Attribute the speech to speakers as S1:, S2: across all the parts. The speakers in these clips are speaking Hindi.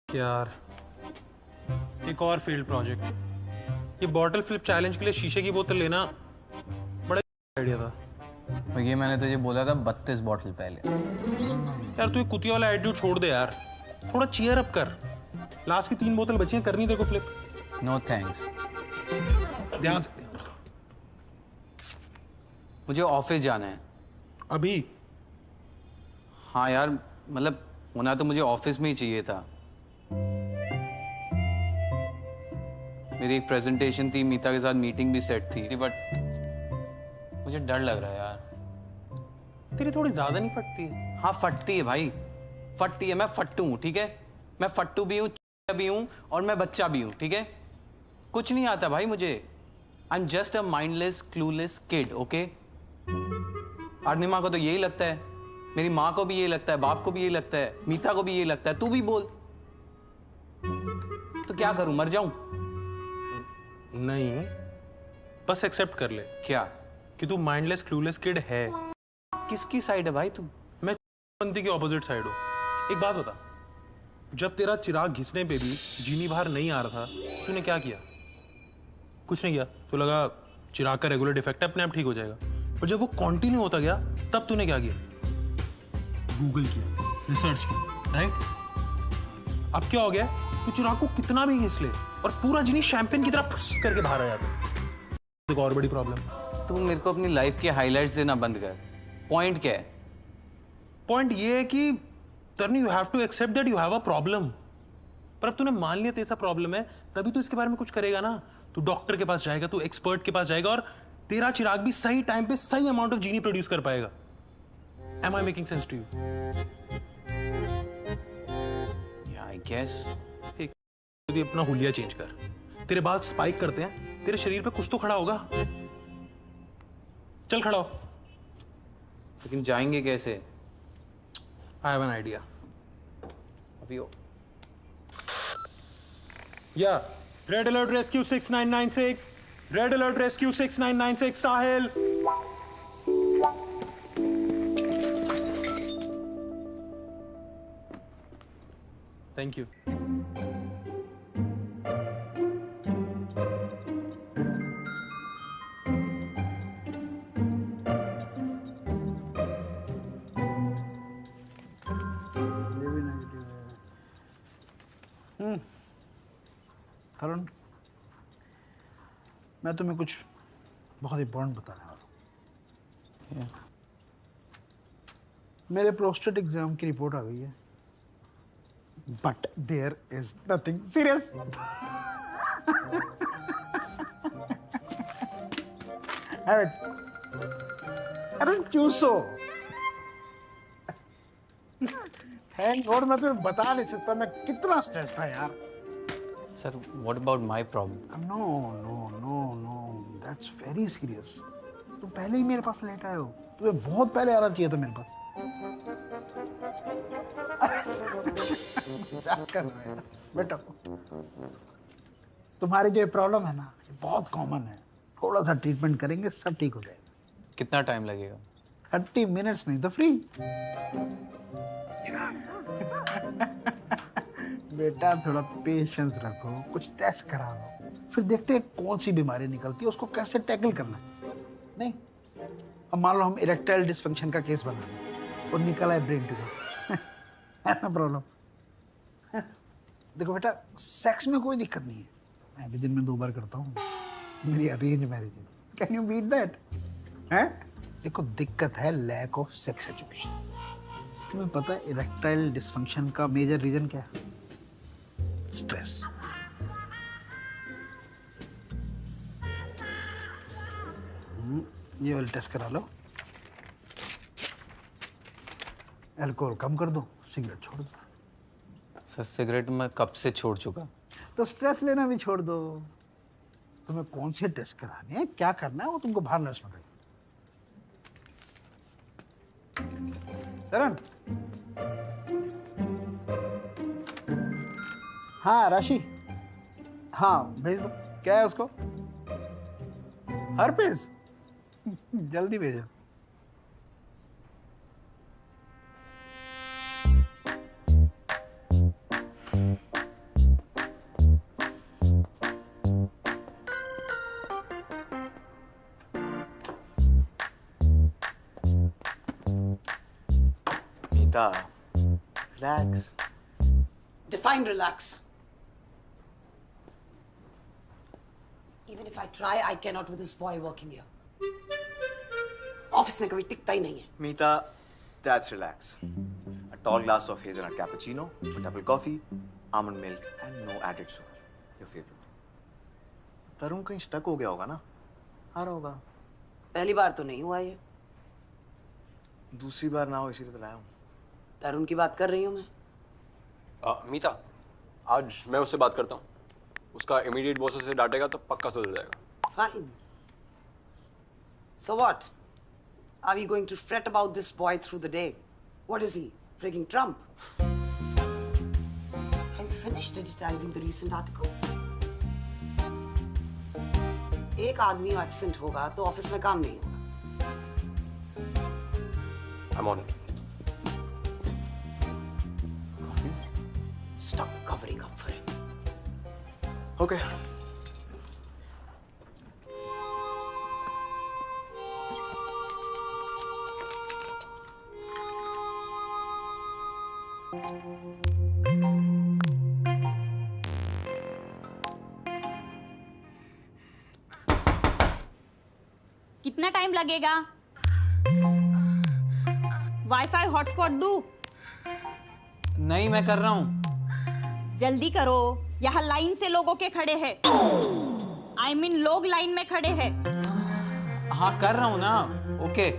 S1: यार एक और फील्ड प्रोजेक्ट। ये बॉटल फ्लिप चैलेंज के लिए शीशे की बोतल लेना बड़ा आइडिया था।
S2: और ये मैंने तुझे बोला था 32 बॉटल पहले।
S1: यार तू ये कुतिया वाला एटीट्यूड छोड़ दे यार, थोड़ा चीयर अप कर। लास्ट की 3 बोतल बची हैं, करनी देखो फ्लिप।
S2: No thanks.
S1: ध्यान से।
S2: मुझे ऑफिस जाना है
S1: अभी?
S2: हाँ यार, मतलब होना तो मुझे ऑफिस में ही चाहिए था। मेरी एक प्रेजेंटेशन थी, मीता के साथ मीटिंग भी सेट थी, बट मुझे डर लग रहा है यार।
S1: तेरी थोड़ी ज्यादा नहीं फटती?
S2: हाँ फटती है भाई, फटती है। मैं फट्टू हूँ, ठीक है? मैं फट्टू भी हूँ, भी हूँ, और मैं बच्चा भी हूँ, ठीक है? कुछ नहीं आता भाई मुझे। I am just a mindless clueless kid, okay? Arnima को तो यही लगता है, मेरी माँ को भी यही लगता है, बाप को भी यही लगता है, मीता को भी यही लगता है। तू भी बोल, तो क्या करूं, मर जाऊं?
S1: नहीं, बस एक्सेप्ट कर ले
S2: क्या
S1: कि तू माइंडलेस क्लूलेस किड है।
S2: किसकी साइड है भाई तू?
S1: मैं पंथी की ऑपोजिट साइड हूँ। एक बात बता, जब तेरा चिराग घिसने पे भी जीनी बाहर नहीं आ रहा था, तूने क्या किया? कुछ नहीं किया। तो लगा चिराग का रेगुलर डिफेक्ट है, अपने आप ठीक हो जाएगा। और जब वो कंटिन्यू होता गया, तब तूने क्या किया? गूगल किया, रिसर्च किया, राइट? अब क्या हो गया? तू चिराग को कितना भी घिस ले और पूरा जीनी शैंपेन की तरह फुस करके बाहर आ जाता है। एक और बड़ी प्रॉब्लम।
S2: तू मेरे को अपनी लाइफ के हाइलाइट्स देना बंद कर। पॉइंट क्या है?
S1: पॉइंट ये है कि Tarni, you have to accept that you have a problem. पर अब तूने मान लिया तेरा प्रॉब्लम है, तभी तो इसके बारे में कुछ करेगा ना। तू डॉक्टर के पास जाएगा, तू एक्सपर्ट के पास जाएगा, और तेरा चिराग भी सही टाइम पे सही अमाउंट ऑफ जीनी प्रोड्यूस कर पाएगा। Am I making sense to you?
S2: I guess.
S1: तू अपना हुलिया चेंज कर। तेरे बाल स्पाइक करते हैं, तेरे शरीर पे कुछ तो खड़ा होगा। चल खड़ा हो।
S2: लेकिन जाएंगे कैसे?
S1: I have an idea.
S2: अभी हो।
S1: या red alert rescue 6996, red alert rescue 6996, Sahil. Thank you.
S3: Tarun, मैं तुम्हें कुछ बहुत इंपॉर्टेंट बताने वाला हूँ। मेरे प्रोस्टेट एग्जाम की रिपोर्ट आ गई है, but there is nothing serious. अरे चूसो। थैंक गॉड, मैं तुम्हें बता नहीं सकता मैं कितना स्ट्रेस था यार।
S2: Sir, what about my problem?
S3: No no no no, that's very serious. तुम पहले ही मेरे पास लेट आए हो, तुम्हें बहुत पहले आना चाहिए था मेरे पास। मजाक कर रहे हैं बेटा। तुम्हारी जो प्रॉब्लम है ना, ये बहुत कॉमन है। थोड़ा सा ट्रीटमेंट करेंगे, सब ठीक हो जाएगा।
S2: कितना टाइम लगेगा?
S3: 30 मिनट्स नहीं तो फ्री। बेटा थोड़ा पेशेंस रखो, कुछ टेस्ट करा लो, फिर देखते हैं कौन सी बीमारी निकलती है, उसको कैसे टैकल करना है। नहीं, अब मान लो हम इरेक्टाइल डिसफंक्शन का केस बना लें और निकला है ब्रेन ट्यूमर, है ना प्रॉब्लम? देखो बेटा, सेक्स में कोई दिक्कत नहीं है, मैं भी दिन में 2 बार करता हूँ, मेरी अरेंज मैरिज है। Can you beat that? हैं? देखो दिक्कत है लैक ऑफ सेक्स एजुकेशन। तुम्हें पता है इरेक्टाइल डिसफंक्शन का मेजर रीजन क्या है? स्ट्रेस। ये वाला टेस्ट करा लो। अल्कोहल कम कर दो, सिगरेट छोड़ दो।
S2: सर, सिगरेट मैं कब से छोड़ चुका।
S3: तो स्ट्रेस लेना भी छोड़ दो। तुम्हें कौन से टेस्ट कराने हैं, क्या करना है, वो तुमको बाहर नर्स में करेगी। हाँ राशि, हाँ भेज दो। क्या है उसको? हर्पेस? जल्दी भेजो।
S4: मीता, relax.
S5: Define relax. Even if I try, I cannot with this boy working here. Office में कभी टिकता ही नहीं है.
S4: Meeta, that's relax. A tall glass of hazelnut cappuccino, a double coffee, almond milk, and no added sugar. Your favorite. तरुण कहीं stuck हो गया होगा ना? आ रहा होगा.
S5: पहली बार तो नहीं हुआ ये.
S4: दूसरी बार ना हो इसीलिए तो लाया हूँ.
S5: तरुण की बात कर रही हूँ मैं.
S6: मीता, आज मैं उससे बात करता हूँ. उसका इमीडिएट बॉस से डांटेगा तो पक्का सुधर जाएगा.
S5: Fine. So what? Are we going to fret about this boy through the day? What is he? Frigging Trump? Have you finished digitizing the recent articles? एक आदमी एब्सेंट होगा तो ऑफिस में काम नहीं होगा.
S6: I'm on it.
S5: Stop covering up for him.
S4: Okay.
S7: कितना टाइम लगेगा? वाईफाई हॉटस्पॉट दूं?
S2: नहीं, मैं कर रहा हूँ.
S7: जल्दी करो, यहाँ लाइन से लोगों के खड़े हैं. I mean, लोग लाइन में खड़े हैं.
S2: हाँ, कर रहा हूँ ना. Okay.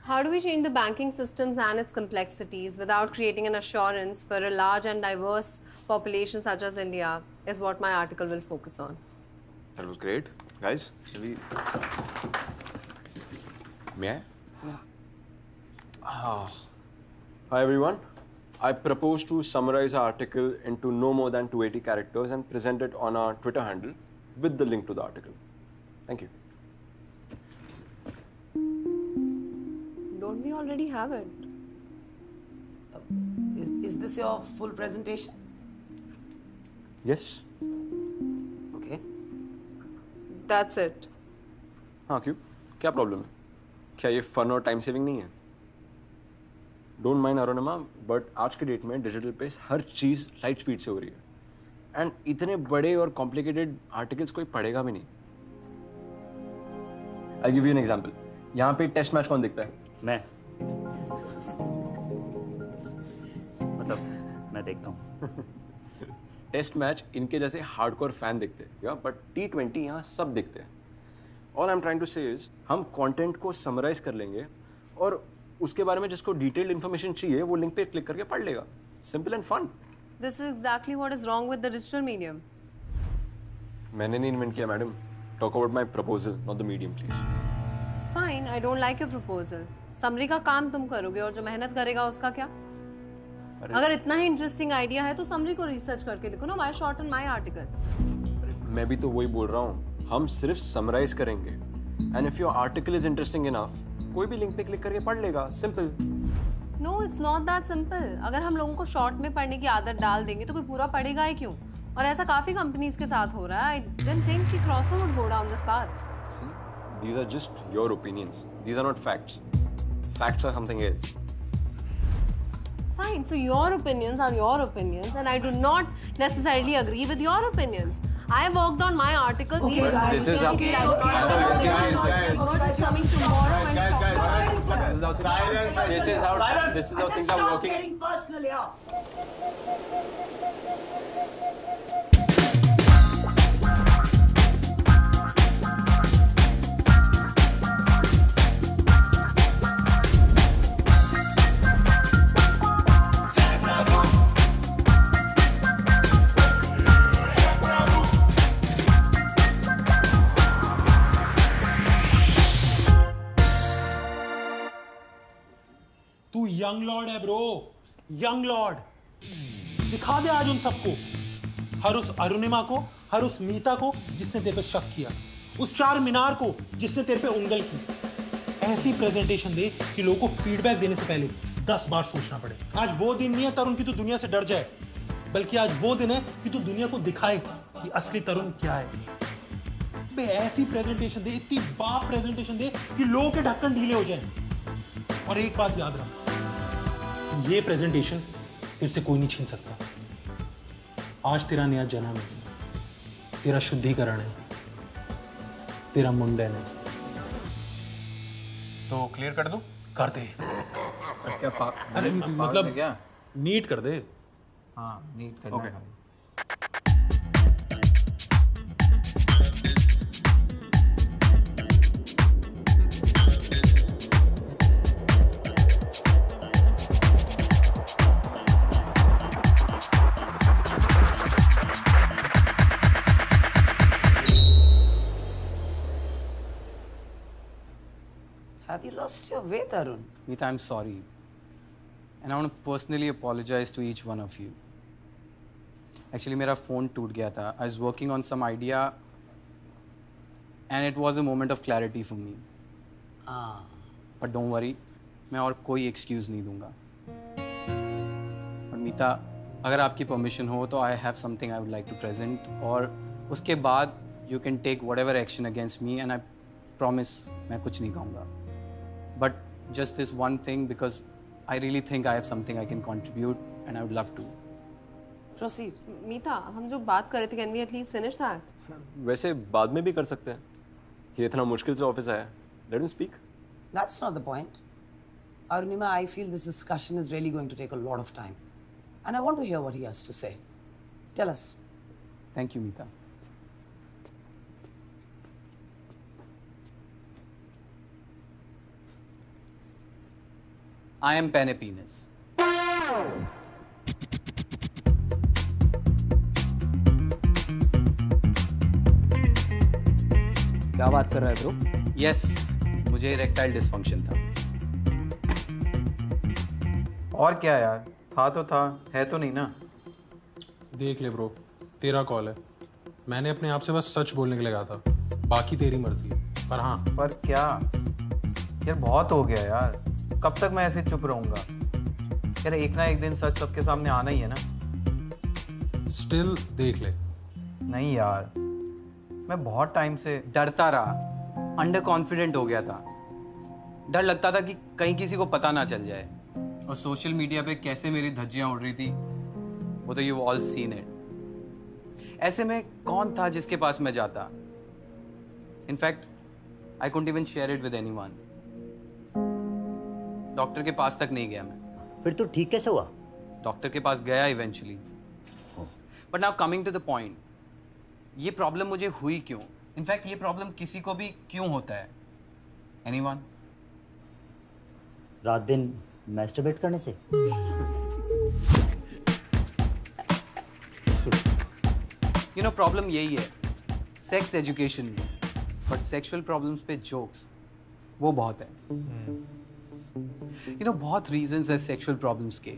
S8: How do we change the banking systems and its complexities without creating an assurance for a large and diverse population such as India is what my article will focus on.
S4: That was great. Guys, shall we...
S6: May I? Hi everyone. I propose to summarize our article into no more than 280 characters and present it on our Twitter handle with the link to the article. Thank you.
S8: Don't we already have it?
S5: Is this your full presentation?
S6: Yes.
S5: Okay.
S8: That's it.
S6: हाँ, क्यों? क्या प्रॉब्लम है? क्या ये फन और टाइम सेविंग नहीं है? डोंट माइंड अरुणिमा, बट आज के डेट में डिजिटल पे हर चीज़ लाइट स्पीड से हो रही है. एंड इतने बड़े और कॉम्प्लिकेटेड आर्टिकल्स कोई पढ़ेगा भी नहीं. I give you an example. यहाँ पे टेस्ट मैच कौन देखता है?
S9: मैं मतलब मैं देखता हूँ.
S6: टेस्ट मैच इनके जैसे हार्डकोर फैन देखते हैं, या बट T20 यहाँ सब देखते हैं. All I am trying to say is हम कंटेंट को समराइज कर लेंगे और उसके बारे में जिसको डिटेल्ड इन्फॉर्मेशन चाहिए वो लिंक पे क्लिक करके पढ़ लेगा. Simple and fun.
S8: This is exactly what is wrong with the digital medium.
S6: मैंने नहीं इन्वेंट किया madam. Talk about my proposal, not the medium please.
S8: Fine, I don't like your proposal. Summary का काम तुम करोगे और जो मेहनत करेगा उसका क्या? अगर इतना ही इंटरेस्टिंग आइडिया है तो समरी को रिसर्च करके लिखो ना. Why shorten my article?
S6: मैं भी तो वही बोल रहा हूँ. हम सिर्फ समराइज करेंगे. And if your article is interesting enough, कोई भी लिंक पे क्लिक करके पढ़ लेगा. Simple.
S8: No, it's not that simple. अगर हम लोगों को शॉर्ट में पढ़ने की आदत डाल देंगे तो कोई पूरा पढ़ेगा ही क्यों? और ऐसा काफी कंपनीज के साथ हो रहा है. I didn't think कि Crosser would go down this path.
S6: See, these are just your opinions. These are not facts. Facts are something else.
S8: Fine, so your opinions are your opinions and I do not necessarily agree with your opinions. I worked on my article.
S5: Okay, guys.
S6: This is how.
S5: Okay,
S8: Coming tomorrow and
S6: This is how things are
S5: Stop
S6: working.
S5: getting personal here.
S1: तू यंग लॉर्ड है ब्रो. Young Lord. दिखा दे आज उन सबको. हर उस अरुणिमा को, हर उस मीता को जिसने तेरे पे शक किया, उस चार मीनार को जिसने तेरे पे उंगल की. ऐसी प्रेजेंटेशन दे कि लोगों को फीडबैक देने से पहले 10 बार सोचना पड़े. आज वो दिन नहीं है तरुण की तू दुनिया से डर जाए. बल्कि आज वो दिन है कि तू दुनिया को दिखाए कि असली तरुण क्या है। बे ऐसी प्रेजेंटेशन दे, इतनी बाप प्रेजेंटेशन दे कि लोगों के ढक्कन ढीले हो जाएं। और एक बात याद रख, ये प्रेजेंटेशन तेरे से कोई नहीं छीन सकता। आज तेरा नया जन्म है, तेरा शुद्धिकरण है, तेरा मुंडन है।
S2: तो क्लियर कर दूं?
S1: कर दे।
S2: क्या
S1: अरे मतलब
S2: क्या?
S1: नीट कर दे।
S2: हाँ, नीट करना
S1: Okay.
S2: है।
S5: Have you lost your way, Tarun?
S2: Meeta, I'm sorry. And I want to personally apologize to each one of you. Actually, मेरा phone टूट गया था. I was working on some idea and it was a moment of clarity for me.
S5: Ah.
S2: But don't worry, मैं और कोई excuse नहीं दूंगा. और मीता, अगर आपकी permission हो तो I have something I would like to present और उसके बाद you can take whatever action against me and I promise मैं कुछ नहीं कहूँगा. But just this one thing because I really think I have something I can contribute and I would love to.
S5: Proceed.
S8: मीता, हम जो बात कर रहे थे, can we at least finish that?
S6: वैसे बाद में भी कर सकते हैं, ये इतना मुश्किल से ऑफिस आया। Let him speak.
S5: That's not the point. Arunima, I feel this discussion is really going to take a lot of time. And I want to hear what he has to say. Tell us.
S2: Thank you, Meeta. I am Penis.
S10: क्या बात कर रहा है ब्रो?
S2: Yes, मुझे इरेक्टाइल डिसफंक्शन था। और क्या यार, था तो था, है तो नहीं ना।
S1: देख ले ब्रो, तेरा कॉल है। मैंने अपने आप से बस सच बोलने के लिए कहा था, बाकी तेरी मर्जी है। पर हाँ,
S2: पर क्या यार, बहुत हो गया यार। कब तक मैं ऐसे चुप रहूंगा यार? एक ना एक दिन सच सबके सामने आना ही है ना।
S1: स्टिल देख ले।
S2: नहीं यार, मैं बहुत टाइम से डरता रहा, अंडर कॉन्फिडेंट हो गया था। डर लगता था कि कहीं किसी को पता ना चल जाए। और सोशल मीडिया पे कैसे मेरी धज्जियां उड़ रही थी, वो तो यू ऑल सीन इट। ऐसे में कौन था जिसके पास मैं जाता? In fact I couldn't even share it with anyone. Doctor के पास तक नहीं गया मैं।
S10: फिर तो ठीक कैसे हुआ?
S2: डॉक्टर के पास गया eventually. But now coming to the point, ये प्रॉब्लम मुझे हुई क्यों? इनफैक्ट ये प्रॉब्लम किसी को भी क्यों होता है? एनीवन?
S10: रात दिन मैस्टरबेट करने से?
S2: यू नो, प्रॉब्लम यही है सेक्स एजुकेशन में, बट सेक्सुअल प्रॉब्लम्स पे जोक्स वो बहुत है। यू नो, बहुत रीजंस है सेक्सुअल प्रॉब्लम्स के,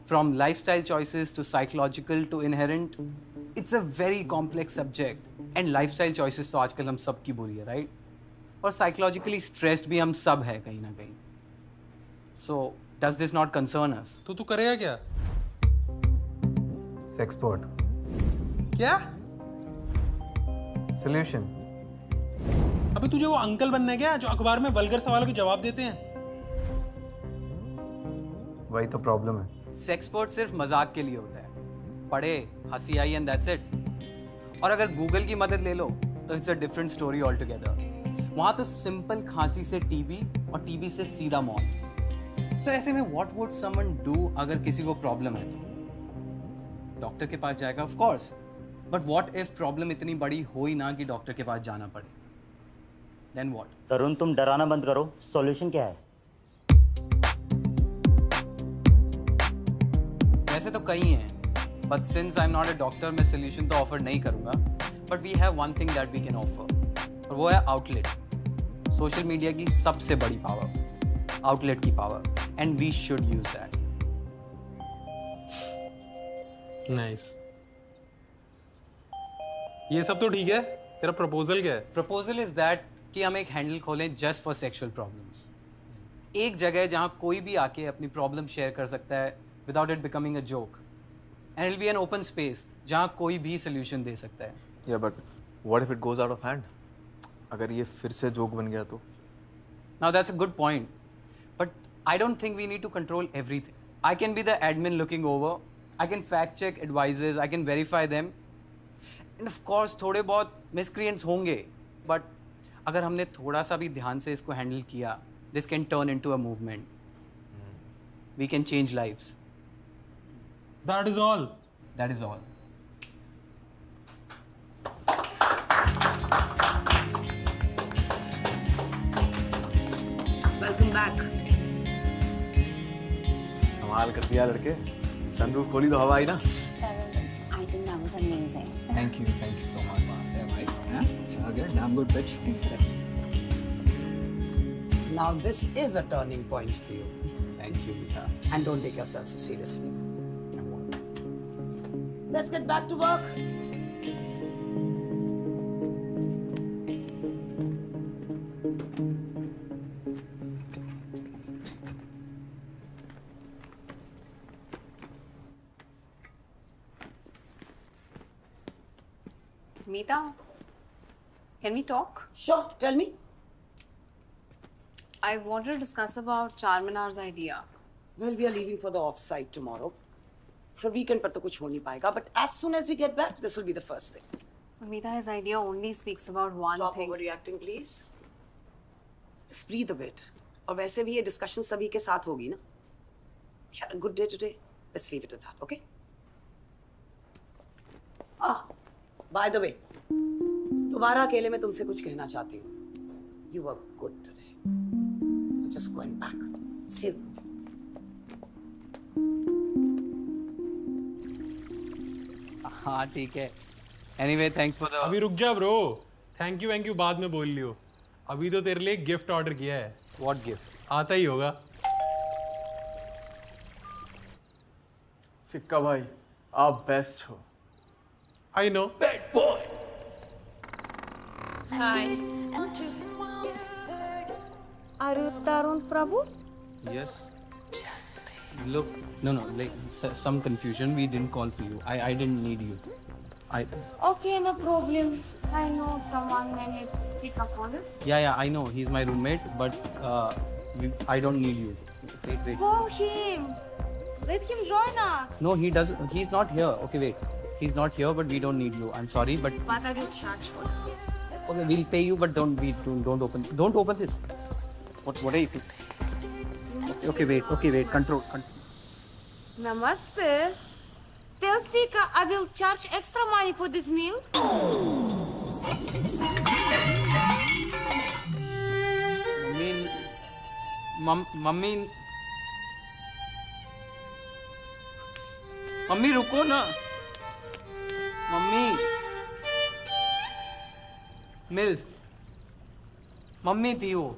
S2: from lifestyle choices to psychological to inherent. It's a very complex subject and lifestyle choices तो आजकल हम सब की बुरी है, राइट? और साइकोलॉजिकली स्ट्रेस्ड भी हम सब है कहीं ना कहीं। So does this not concern us?
S1: तो तू करेगा क्या?
S2: सेक्सपर्ट।
S1: क्या?
S2: सॉल्यूशन।
S1: अबे तुझे वो अंकल बनना है क्या जो अखबार में वल्गर सवालों के जवाब देते हैं?
S2: वही तो प्रॉब्लम है। सेक्सपर्ट सिर्फ मजाक के लिए होता है, पढ़े, हंसी आई एंड दैट्स इट। और अगर गूगल की मदद ले लो तो it's a different story all together. वहां तो सिंपल खांसी से टीबी और टीबी से सीधा मौत। सो ऐसे में व्हाट वुड समवन डू अगर किसी को प्रॉब्लम है? तो डॉक्टर के पास जाएगा, of course. But what if problem इतनी बड़ी हो ही ना कि डॉक्टर के पास जाना पड़े? Then what?
S10: तरुण, तुम डराना बंद करो। सॉल्यूशन क्या है?
S2: वैसे तो कई हैं, but since I am not a doctor, मैं सोल्यूशन तो ऑफर नहीं करूंगा। But we have one thing that we can offer, और वो है आउटलेट। सोशल मीडिया की सबसे बड़ी पावर, आउटलेट की power, and we should use that.
S1: Nice. ये सब तो ठीक है, तेरा प्रपोजल क्या है?
S2: प्रपोजल इज दैट कि हम एक हैंडल खोलें जस्ट फॉर सेक्सुअल प्रॉब्लम्स। एक जगह जहां कोई भी आके अपनी प्रॉब्लम शेयर कर सकता है without it becoming a joke. and it'll be an open space जहाँ कोई भी solution दे सकता है.
S4: Yeah, but what if it goes out of hand? अगर ये फिर से जोक बन गया तो?
S2: Now that's a good point, but I don't think we need to control everything. I can be the admin looking over. I can fact check advices. I can verify them. And of course थोड़े बहुत miscreants होंगे, but अगर हमने थोड़ा सा भी ध्यान से इसको handle किया, this can turn into a movement. We can change lives.
S1: That is all.
S2: That is all.
S5: Welcome back.
S4: कमाल कर दिया लड़के. सनरूफ खोली तो हवा आई ना.
S7: I think that was amazing.
S2: Thank you so much.
S3: Yeah, right. Yeah, चला गया. Damn good pitch.
S5: Now this is a turning point for you.
S2: Thank you, Mita.
S5: And don't take yourself so seriously. Let's get back to work.
S8: Meeta, can we talk?
S5: Sure, tell me.
S8: I wanted to discuss about Charminar's idea.
S5: Well, we are leaving for the off-site tomorrow. For weekend पर तो कुछ हो नहीं पाएगा, but as soon as we get back, this will be the first thing.
S8: Meeta, his idea only speaks about one
S5: Stop
S8: thing.
S5: overreacting, please. Just breathe a bit. और वैसे भी ये discussion सभी के साथ होगी ना. We had a good day today. Let's leave it at that, okay? By the way, दोबारा अकेले में तुमसे कुछ कहना चाहती हूँ. You were good today. You're just going back. See you.
S2: हाँ ठीक है. Anyway, thanks for the.
S1: अभी रुक जा ब्रो. थैंक यू बाद में बोल लियो. अभी तो तेरे लिए गिफ्ट ऑर्डर किया है.
S2: What gift?
S1: आता ही होगा.
S6: सिक्का भाई, आप बेस्ट हो.
S1: I know.
S7: Hi. Are you Tarun Prabhu?
S2: Yes. Look, no, like some confusion. We didn't call for you. I didn't need you.
S7: Okay, no problem. I know someone named Sika Paul.
S2: Yeah, I know. He's my roommate, but I don't need you. Wait.
S7: Call him. Let him join us.
S2: No, he doesn't. He's not here. Okay, wait. He's not here, but we don't need you. I'm sorry, but
S7: But I will charge for it.
S2: okay, we'll pay you, but don't open this. What are you? Okay, wait. Control.
S7: Namaste. Tell Sika I will charge extra money for this meal.
S2: Mummy रुको ना. मम्मी. मिल्फ. मम्मी थी वो.